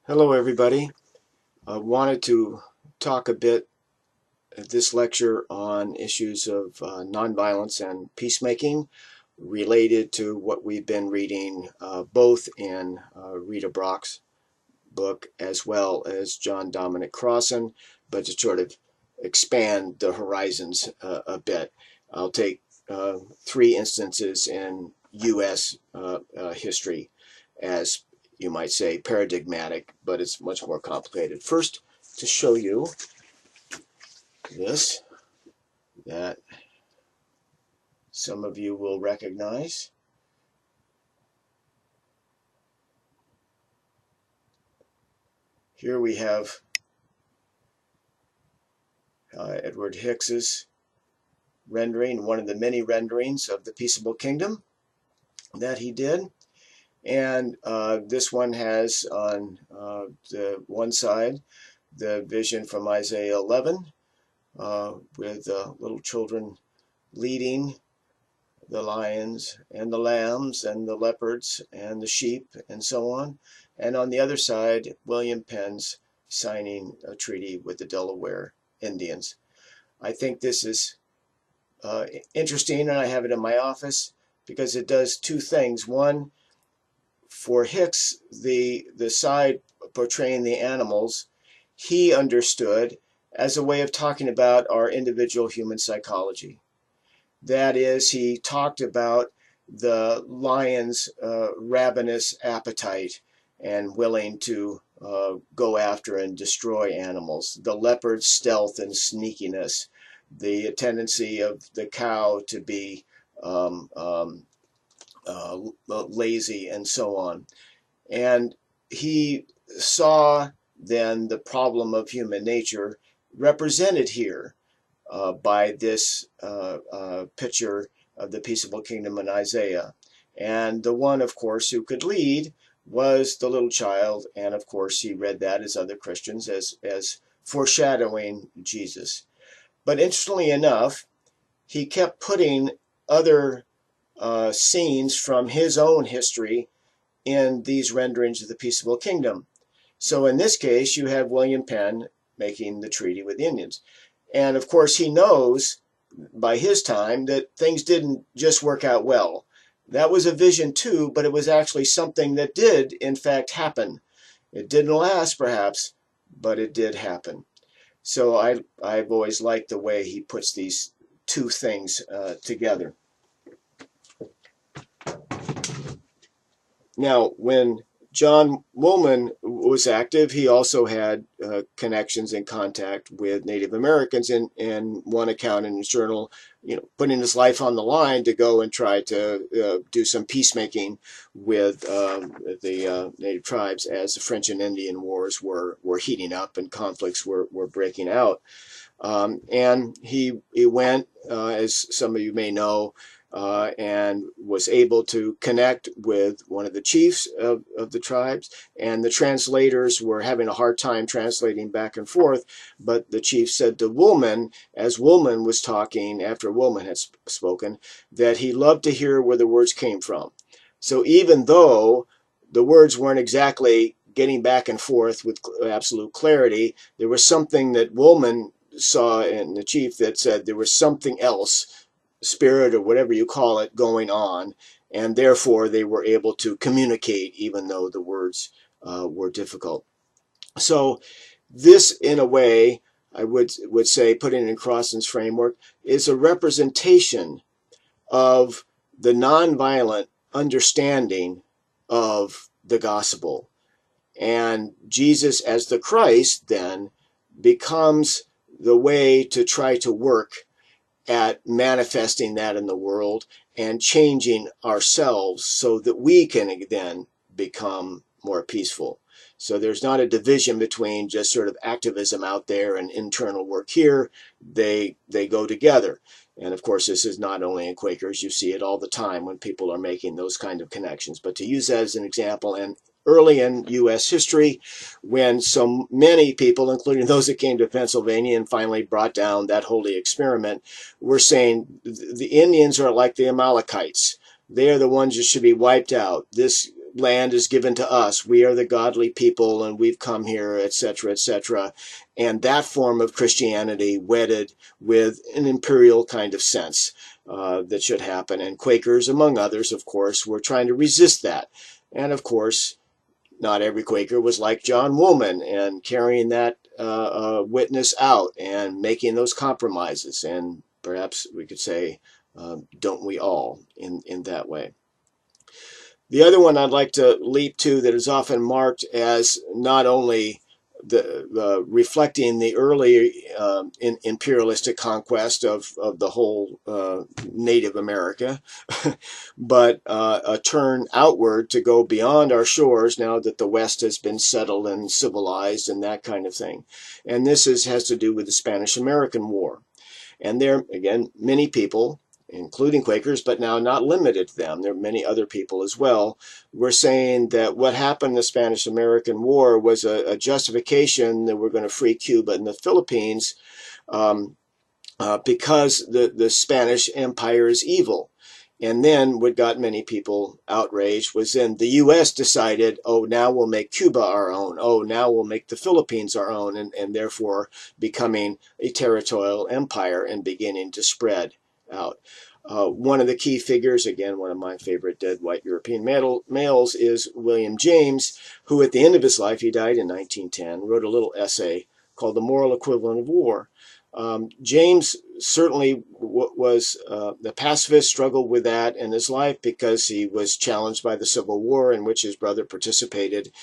Hello, everybody. I wanted to talk a bit at this lecture on issues of nonviolence and peacemaking related to what we've been reading both in Rita Brock's book as well as John Dominic Crossan, but to sort of expand the horizons a bit. I'll take three instances in U.S. History as you might say paradigmatic, but it's much more complicated. First, to show you this that some of you will recognize. Here we have Edward Hicks's rendering, one of the many renderings of the Peaceable Kingdom that he did. And this one has on the one side the vision from Isaiah 11 with little children leading the lions and the lambs and the leopards and the sheep and so on. And on the other side, William Penn's signing a treaty with the Delaware Indians. I think this is interesting, and I have it in my office because it does two things. One, for Hicks, the side portraying the animals, he understood as a way of talking about our individual human psychology. That is, he talked about the lion's ravenous appetite and willing to go after and destroy animals, the leopard's stealth and sneakiness, the tendency of the cow to be lazy, and so on. And he saw then the problem of human nature represented here by this picture of the peaceable kingdom in Isaiah. And the one, of course, who could lead was the little child. And of course, he read that as other Christians as foreshadowing Jesus. But interestingly enough, he kept putting other scenes from his own history in these renderings of the peaceable kingdom. So in this case, you have William Penn making the treaty with the Indians. And of course, he knows by his time that things didn't just work out well. That was a vision too, but it was actually something that did, in fact, happen. It didn't last, perhaps, but it did happen. So I've always liked the way he puts these two things together. Now, when John Woolman was active, he also had connections and contact with Native Americans, and one account in his journal, putting his life on the line to go and try to do some peacemaking with the Native tribes as the French and Indian wars were heating up and conflicts were breaking out. And he went, as some of you may know, and was able to connect with one of the chiefs of the tribes, and the translators were having a hard time translating back and forth, but the chief said to Woolman, as Woolman was talking after Woolman had spoken, that he loved to hear where the words came from. So even though the words weren't exactly getting back and forth with absolute clarity, there was something that Woolman saw in the chief that said there was something else, spirit or whatever you call it, going on, and therefore they were able to communicate even though the words were difficult. So this, in a way, I would say, putting it in Crossan's framework, is a representation of the nonviolent understanding of the gospel. And Jesus as the Christ then becomes the way to try to work at manifesting that in the world and changing ourselves so that we can then become more peaceful. So there's not a division between just sort of activism out there and internal work here. They go together. And of course, this is not only in Quakers. You see it all the time when people are making those kind of connections. But to use that as an example, and early in U.S. history, when so many people, including those that came to Pennsylvania and finally brought down that holy experiment, were saying the Indians are like the Amalekites. They are the ones that should be wiped out. This land is given to us. We are the godly people and we've come here, etc., etc. And that form of Christianity wedded with an imperial kind of sense that should happen. And Quakers, among others, of course, were trying to resist that. And of course, not every Quaker was like John Woolman and carrying that witness out and making those compromises. And perhaps we could say, don't we all in that way? The other one I'd like to leap to that is often marked as not only reflecting the early imperialistic conquest of the whole Native America, but a turn outward to go beyond our shores now that the West has been settled and civilized and that kind of thing. And this has to do with the Spanish-American War. And there, again, many people, including Quakers, but now not limited to them, there are many other people as well, were saying that what happened in the Spanish-American War was a justification that we're going to free Cuba and the Philippines because the Spanish Empire is evil. And then what got many people outraged was then the U.S. decided, oh, now we'll make Cuba our own. Oh, now we'll make the Philippines our own, and therefore becoming a territorial empire and beginning to spread out. One of the key figures, again, one of my favorite dead white European males, is William James, who at the end of his life, he died in 1910, wrote a little essay called The Moral Equivalent of War. James certainly was the pacifist, struggled with that in his life because he was challenged by the Civil War, in which his brother participated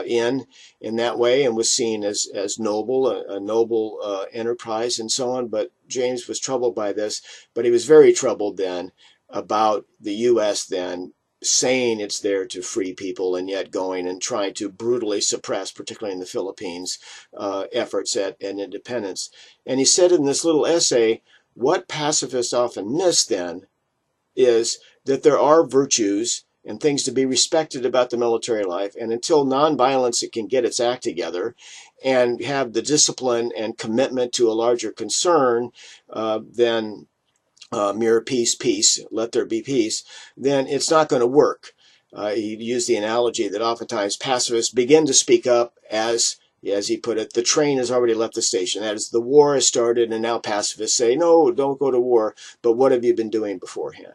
in that way, and was seen as noble, a noble enterprise and so on. But James was troubled by this, but he was very troubled then about the U.S. then saying it's there to free people and yet going and trying to brutally suppress, particularly in the Philippines, efforts at independence. And he said in this little essay, what pacifists often miss then is that there are virtues and things to be respected about the military life, and until nonviolence it can get its act together and have the discipline and commitment to a larger concern than mere peace, let there be peace, then it's not going to work. He used the analogy that oftentimes pacifists begin to speak up as he put it, the train has already left the station. That is, the war has started, and now pacifists say, no, don't go to war, but what have you been doing beforehand?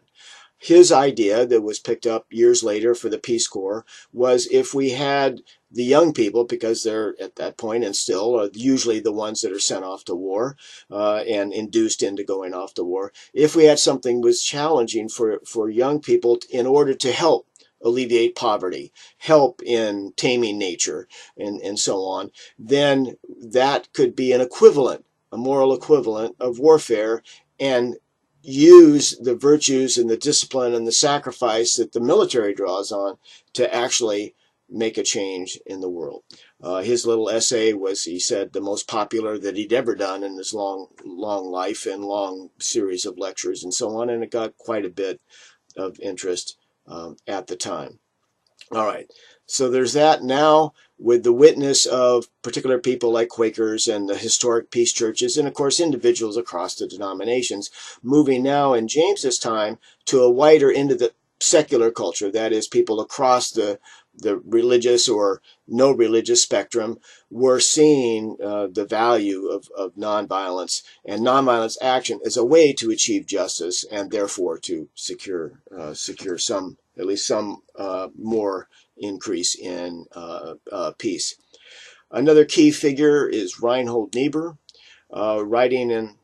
His idea that was picked up years later for the Peace Corps was if we had the young people, because they're at that point and still are usually the ones that are sent off to war and induced into going off to war, if we had something that was challenging for young people in order to help alleviate poverty, help in taming nature, and so on, then that could be an equivalent, a moral equivalent of warfare, and use the virtues and the discipline and the sacrifice that the military draws on to actually make a change in the world. His little essay was, he said, the most popular that he'd ever done in his long life and long series of lectures and so on, and it got quite a bit of interest at the time. All right, so there's that. Now, with the witness of particular people like Quakers and the historic peace churches, and of course individuals across the denominations, moving now in James's time to a wider into the secular culture, that is, people across the religious or no religious spectrum, were seeing the value of nonviolence and nonviolence action as a way to achieve justice and therefore to secure some, at least some more increase in peace. Another key figure is Reinhold Niebuhr, writing in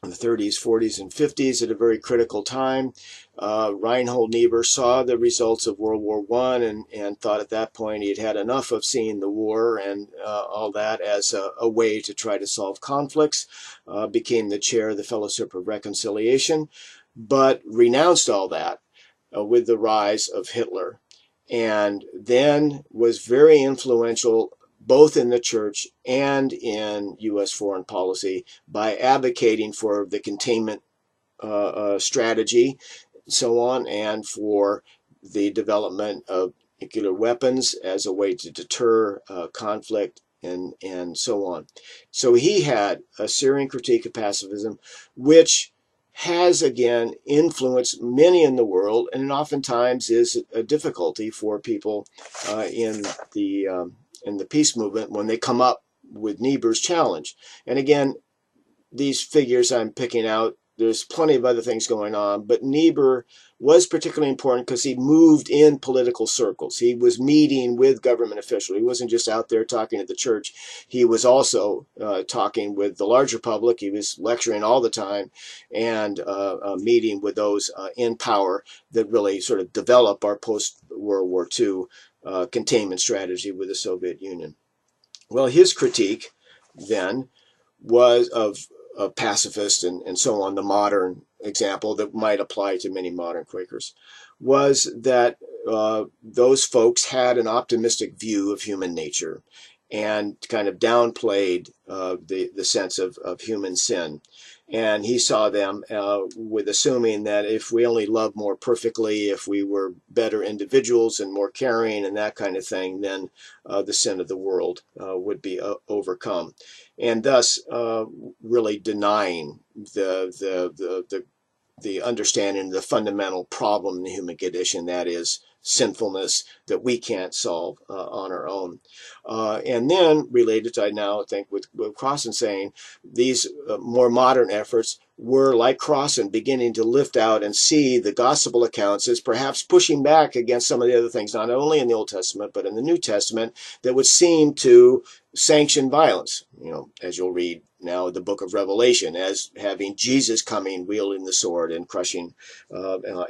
the 30s, 40s, and 50s at a very critical time. Reinhold Niebuhr saw the results of World War I and thought at that point he'd had enough of seeing the war and all that as a way to try to solve conflicts, became the chair of the Fellowship of Reconciliation, but renounced all that with the rise of Hitler, and then was very influential both in the church and in U.S. foreign policy by advocating for the containment strategy, so on, and for the development of nuclear weapons as a way to deter conflict and so on. So he had a Syrian critique of pacifism, which has again influenced many in the world, and oftentimes is a difficulty for people in the peace movement when they come up with Niebuhr's challenge. And again, these figures I'm picking out, there's plenty of other things going on, but Niebuhr was particularly important because he moved in political circles. He was meeting with government officials. He wasn't just out there talking to the church. He was also talking with the larger public. He was lecturing all the time and meeting with those in power that really sort of develop our post-World War II containment strategy with the Soviet Union. Well, his critique then was of pacifist and so on, the modern example that might apply to many modern Quakers, was that those folks had an optimistic view of human nature and kind of downplayed the sense of human sin. And he saw them with assuming that if we only loved more perfectly, if we were better individuals and more caring and that kind of thing, then the sin of the world would be overcome. And thus really denying the understanding of the fundamental problem in the human condition, that is sinfulness that we can't solve on our own. And then related to, I now think, with Crossan saying, these more modern efforts were, like Crossan, beginning to lift out and see the gospel accounts as perhaps pushing back against some of the other things, not only in the Old Testament, but in the New Testament, that would seem to sanction violence. You know, as you'll read now, the book of Revelation, as having Jesus coming, wielding the sword and crushing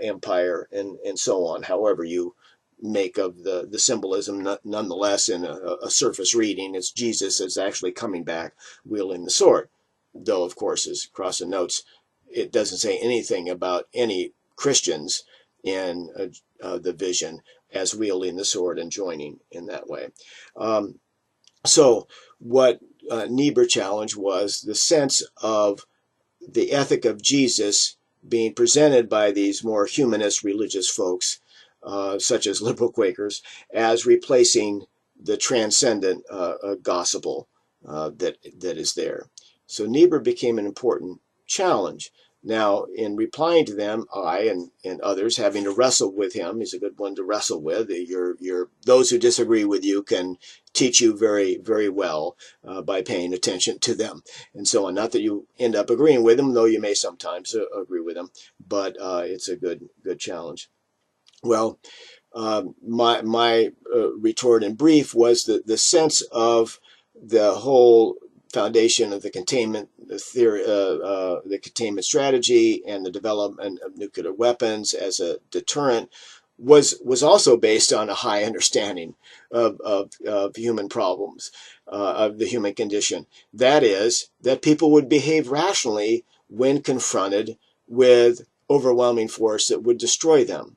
empire and so on, however you make of the symbolism. Nonetheless, in a surface reading, it's Jesus is actually coming back wielding the sword. Though, of course, as Crossan notes, it doesn't say anything about any Christians in the vision as wielding the sword and joining in that way. So what Niebuhr challenged was the sense of the ethic of Jesus being presented by these more humanist religious folks, such as liberal Quakers, as replacing the transcendent gospel that is there. So Niebuhr became an important challenge. Now, in replying to them, I and others having to wrestle with him, he's a good one to wrestle with. Those who disagree with you can teach you very, very well by paying attention to them and so on. Not that you end up agreeing with them, though you may sometimes agree with them, but it's a good challenge. Well, my retort in brief was that the sense of the whole foundation of the containment theory, the containment strategy, and the development of nuclear weapons as a deterrent was also based on a high understanding of human problems, of the human condition. That is, that people would behave rationally when confronted with overwhelming force that would destroy them.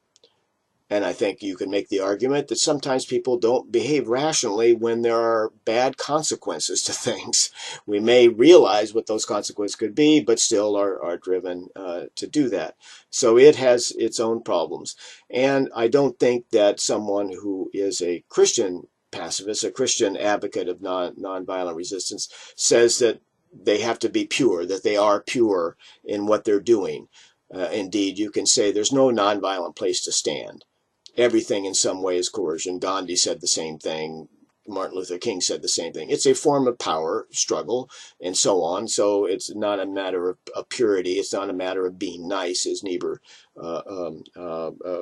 And I think you can make the argument that sometimes people don't behave rationally when there are bad consequences to things. We may realize what those consequences could be, but still are driven to do that. So it has its own problems. And I don't think that someone who is a Christian pacifist, a Christian advocate of nonviolent resistance, says that they have to be pure, that they are pure in what they're doing. Indeed, you can say there's no nonviolent place to stand. Everything in some way is coercion. Gandhi said the same thing. Martin Luther King said the same thing. It's a form of power struggle and so on. So it's not a matter of purity. It's not a matter of being nice, as Niebuhr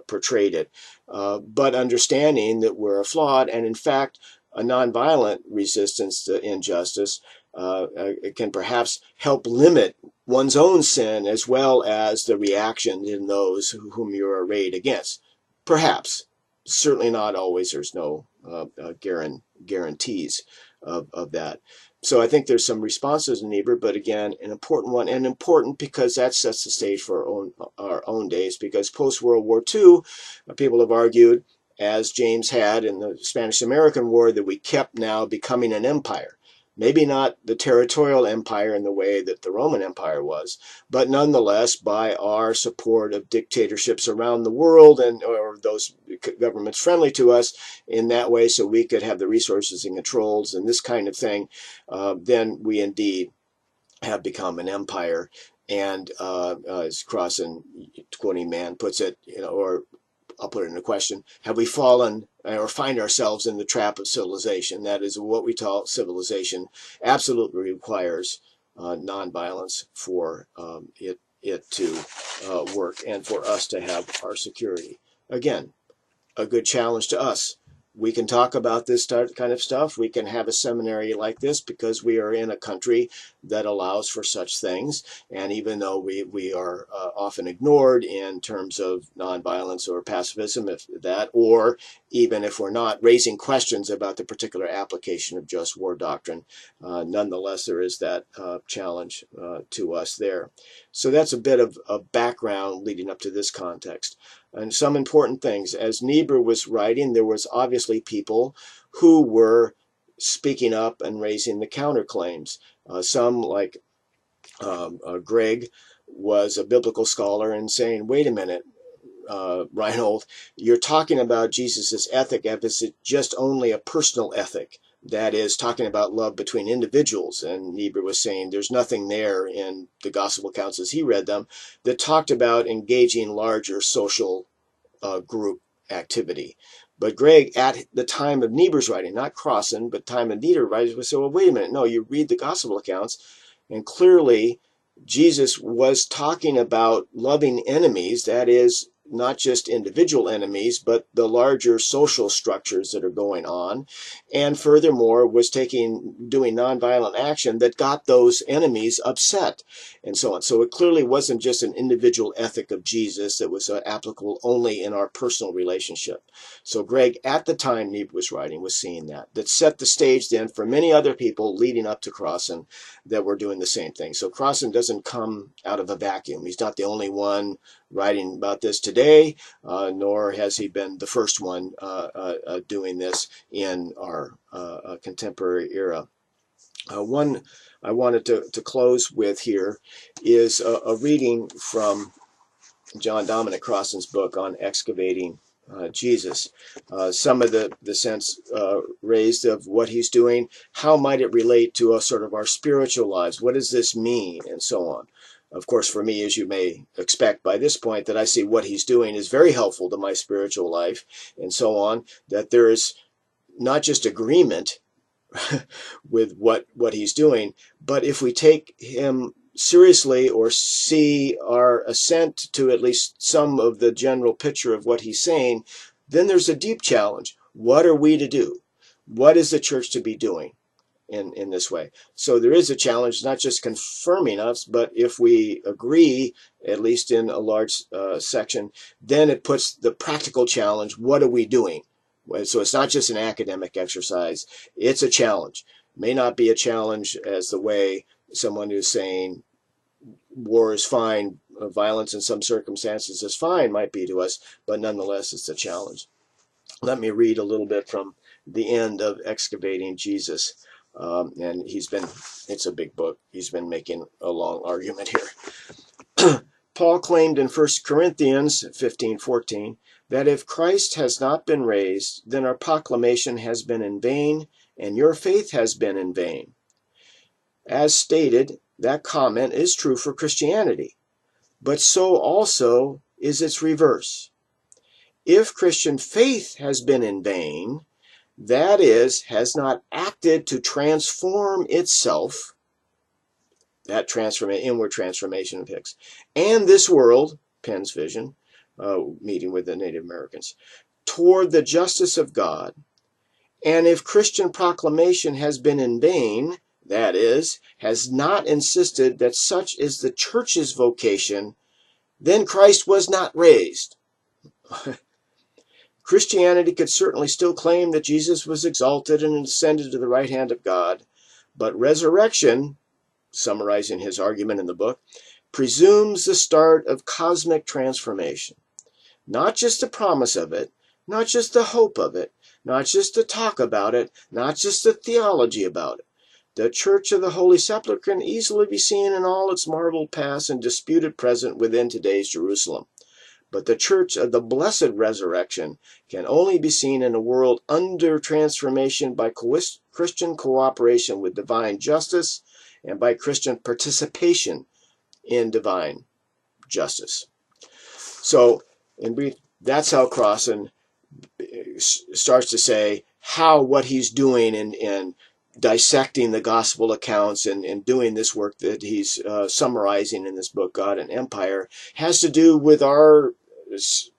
portrayed it. But understanding that we're flawed, and in fact, a nonviolent resistance to injustice can perhaps help limit one's own sin as well as the reaction in those whom you're arrayed against. Perhaps, certainly not always. There's no guarantees of that. So I think there's some responses in Niebuhr, but again, an important one, and important because that sets the stage for our own days. Because post-World War II, people have argued, as James had in the Spanish-American War, that we kept now becoming an empire. Maybe not the territorial empire in the way that the Roman Empire was, but nonetheless by our support of dictatorships around the world or those governments friendly to us in that way, so we could have the resources and controls and this kind of thing, then we indeed have become an empire. And as Crossan, quoting Mann, puts it, or I'll put it in a question: have we fallen or find ourselves in the trap of civilization? That is, what we call civilization absolutely requires nonviolence for it to work and for us to have our security. Again, a good challenge to us. We can talk about this kind of stuff. We can have a seminary like this because we are in a country that allows for such things. And even though we are often ignored in terms of nonviolence or pacifism, if that, or even if we're not raising questions about the particular application of just war doctrine, nonetheless, there is that challenge to us there. So that's a bit of background leading up to this context. And some important things. As Niebuhr was writing, there was obviously people who were speaking up and raising the counterclaims. Some, like Greg, was a biblical scholar and saying, wait a minute, Reinhold, you're talking about Jesus's ethic as it's just only a personal ethic. That is, talking about love between individuals. And Niebuhr was saying there's nothing there in the gospel accounts as he read them that talked about engaging larger social group activity. But Greg, at the time of Niebuhr's writing, not Crossan, but time of Niebuhr's writing, would say, well, wait a minute, no, you read the gospel accounts, and clearly Jesus was talking about loving enemies, that is, not just individual enemies, but the larger social structures that are going on. And furthermore, was doing nonviolent action that got those enemies upset and so on. So it clearly wasn't just an individual ethic of Jesus that was applicable only in our personal relationship. So Greg, at the time Niebuhr was writing, was seeing that set the stage then for many other people leading up to Crossan that were doing the same thing. So Crossan doesn't come out of a vacuum. He's not the only one writing about this today, nor has he been the first one doing this in our contemporary era. One I wanted to close with here is a reading from John Dominic Crossan's book on excavating Jesus. Some of the sense raised of what he's doing, how might it relate to a sort of our spiritual lives? What does this mean? And so on. Of course, for me, as you may expect by this point, that I see what he's doing is very helpful to my spiritual life and so on, that there is not just agreement with what he's doing, but if we take him seriously or see our assent to at least some of the general picture of what he's saying, then there's a deep challenge. What are we to do? What is the church to be doing in this way? So there is a challenge, not just confirming us, but if we agree, at least in a large section, then it puts the practical challenge. What are we doing? So it's not just an academic exercise, it's a challenge. It may not be a challenge as the way someone who's saying war is fine, violence in some circumstances is fine might be to us, but nonetheless it's a challenge. Let me read a little bit from the end of Excavating Jesus. And it's a big book. He's been making a long argument here. Paul claimed in 1 Corinthians 15:14 that if Christ has not been raised, then our proclamation has been in vain, and your faith has been in vain. As stated, that comment is true for Christianity, but so also is its reverse. If Christian faith has been in vain, that is, has not acted to transform itself, that inward transformation of Hicks, and this world, Penn's vision, meeting with the Native Americans, toward the justice of God, and if Christian proclamation has been in vain, that is, has not insisted that such is the church's vocation, then Christ was not raised. Christianity could certainly still claim that Jesus was exalted and ascended to the right hand of God, but resurrection, summarizing his argument in the book, presumes the start of cosmic transformation. Not just the promise of it, not just the hope of it, not just the talk about it, not just the theology about it. The Church of the Holy Sepulchre can easily be seen in all its marveled past and disputed present within today's Jerusalem. But the Church of the Blessed Resurrection can only be seen in a world under transformation by Christian cooperation with divine justice and by Christian participation in divine justice. So, in brief, that's how Crossan starts to say how what he's doing in dissecting the gospel accounts and doing this work that he's summarizing in this book, God and Empire, has to do with our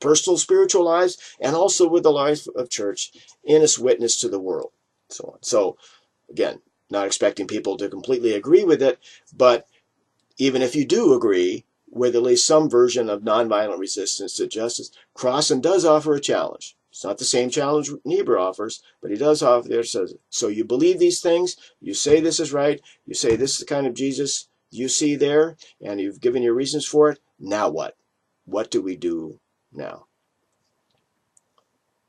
personal spiritual lives and also with the life of church in its witness to the world. So on. So again, not expecting people to completely agree with it, but even if you do agree with at least some version of nonviolent resistance to justice, Crossan does offer a challenge. It's not the same challenge Niebuhr offers, but he does offer there. Says, so you believe these things, you say this is right, you say this is the kind of Jesus you see there, and you've given your reasons for it. Now what? What do we do now?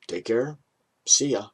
Take care. See ya.